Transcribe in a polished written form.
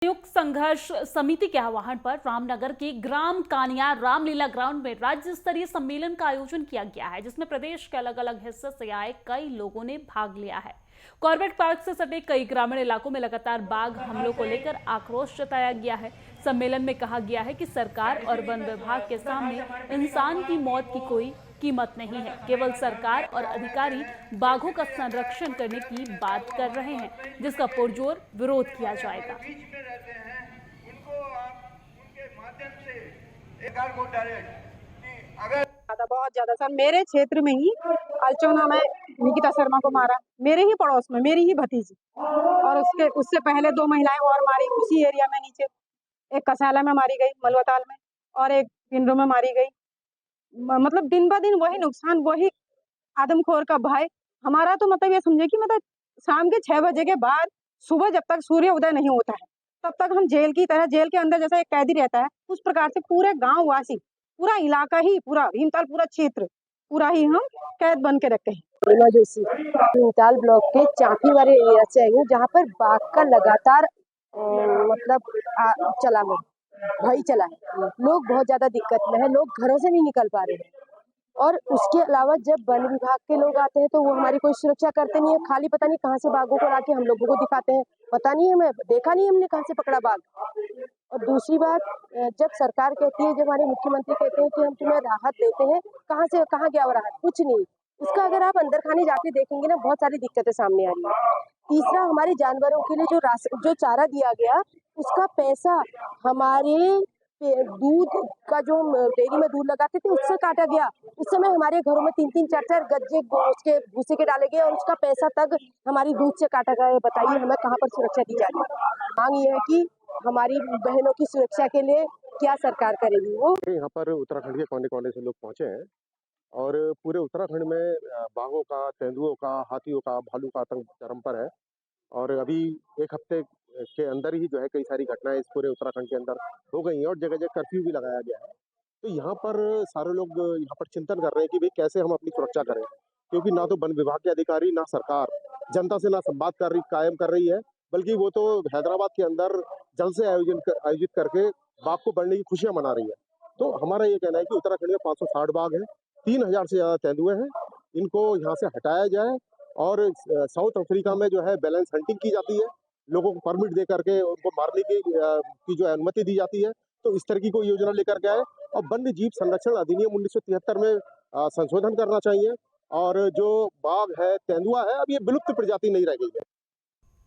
संयुक्त संघर्ष समिति के आह्वान पर रामनगर के ग्राम कानिया रामलीला ग्राउंड में राज्य स्तरीय सम्मेलन का आयोजन किया गया है, जिसमें प्रदेश के अलग अलग हिस्से से आए कई लोगों ने भाग लिया है। कॉर्बेट पार्क से सटे कई ग्रामीण इलाकों में लगातार बाघ हमलों को लेकर आक्रोश जताया गया है। सम्मेलन में कहा गया है कि सरकार और वन विभाग के सामने इंसान की मौत की कोई कीमत नहीं है। केवल सरकार और अधिकारी बाघों का संरक्षण करने की बात कर रहे हैं, जिसका पुरजोर विरोध किया जाएगा। बहुत ज्यादा सर, मेरे क्षेत्र में ही अलचोना में निकिता शर्मा को मारा, मेरे ही पड़ोस में, मेरी ही भतीजी। और उससे पहले 2 महिलाएं और मारी उसी एरिया में नीचे। एक कसाला में मारी गई, मलवताल में, और एक पिंडो में मारी गई। मतलब दिन ब दिन वही नुकसान, वही आदमखोर का भय। हमारा तो मतलब ये समझे कि मतलब शाम के 6 बजे के बाद सुबह जब तक सूर्य उदय नहीं होता है, तब तक हम जेल की तरह, जेल के अंदर जैसा एक कैदी रहता है, उस प्रकार से पूरे गांव वासी, पूरा इलाका ही, पूरा भीमताल, पूरा क्षेत्र पूरा ही हम कैद बन के रखते हैं। जोशी भीमताल ब्लॉक के चांपी वाले एरिया से आई हूँ, जहाँ पर बाघ का लगातार मतलब चला है, भाई चला है। लोग बहुत ज्यादा दिक्कत में है, लोग घरों से नहीं निकल पा रहे हैं। और उसके अलावा जब वन विभाग के लोग आते हैं तो वो हमारी कोई सुरक्षा करते नहीं है, खाली पता नहीं कहाँ से बाघों को लाके हम लोगों को दिखाते हैं। पता नहीं, हमें देखा नहीं हमने कहाँ से पकड़ा बाघ। और दूसरी बात, जब सरकार कहती है, जब हमारे मुख्यमंत्री कहते हैं कि हम तुम्हें राहत देते हैं, कहाँ से कहाँ गया वो राहत? कुछ नहीं। उसका अगर आप अंदर खाने जाके देखेंगे ना, बहुत सारी दिक्कतें सामने आ रही है। तीसरा, हमारे जानवरों के लिए जो चारा दिया गया, उसका पैसा हमारे दूध का, जो डेयरी में दूध लगाते थे, उससे काटा गया। उस समय हमारे घरों में 3-3, 4-4 गज्जे उसके भूसे के डाले गए और उसका पैसा तक हमारी दूध से काटा गया। बताइए हमें कहाँ पर सुरक्षा दी जा रही है? मांग ये है कि हमारी बहनों की सुरक्षा के लिए क्या सरकार करेगी। वो यहाँ पर उत्तराखंड के कोने कोने से लोग पहुंचे हैं और पूरे उत्तराखंड में बाघों का, तेंदुओं का, हाथियों का, भालू का आतंक चरम पर है। और अभी 1 हफ्ते के अंदर ही जो है कई सारी घटनाएं इस पूरे उत्तराखंड के अंदर हो गई हैं और जगह जगह कर्फ्यू भी लगाया गया है। तो यहाँ पर सारे लोग यहाँ पर चिंतन कर रहे हैं कि भाई कैसे हम अपनी सुरक्षा करें, क्योंकि ना तो वन विभाग के अधिकारी, ना सरकार जनता से ना संवाद कायम कर रही है, बल्कि वो तो हैदराबाद के अंदर जलसे आयोजित करके बाघ को बढ़ने की खुशियां मना रही है। तो हमारा ये कहना है कि उत्तराखंड में 560 बाघ हैं, 3000 से ज्यादा तेंदुए हैं, इनको यहाँ से हटाया जाए। और साउथ अफ्रीका में जो है बैलेंस हंटिंग की जाती है, लोगों को परमिट दे करके उनको मारने की जो अनुमति दी जाती है। तो इस तरह की कोई योजना लेकर के आए और वन्य जीव संरक्षण अधिनियम 1973 में संशोधन करना चाहिए। और जो बाघ है, तेंदुआ है, अब ये विलुप्त प्रजाति नहीं रह गई है।